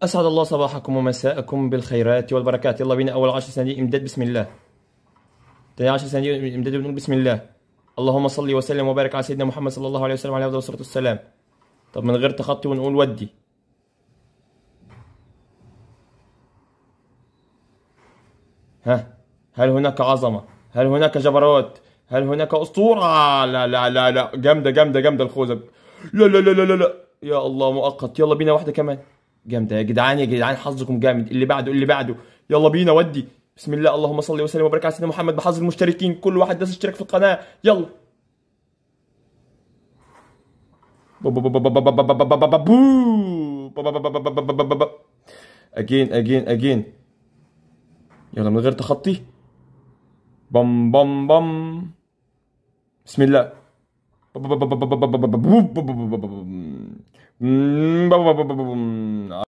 أسعد الله صباحكم ومساءكم بالخيرات والبركات. يلا بينا أول 10 صناديق إمداد بسم الله. تاني 10 صناديق إمداد بنقول بسم الله. اللهم صل وسلم وبارك على سيدنا محمد صلى الله عليه وسلم عليه الصلاة والسلام. طب من غير تخطي ونقول ودي. ها، هل هناك عظمة؟ هل هناك جبروت؟ هل هناك أسطورة؟ لا لا لا لا، جامدة جامدة جامدة الخوذة. لا لا لا لا لا لا، يا الله مؤقت. يلا بينا واحدة كمان. جامدة يا جدعان يا جدعان، حظكم جامد. اللي بعده اللي بعده. يلا بينا ودي. بسم الله. اللهم صل وسلم وبارك على سيدنا محمد. بحظ المشتركين، كل واحد داس اشتراك في القناة. يلا. اجين اجين اجين. يلا من غير تخطي. بم بم بم. بسم الله.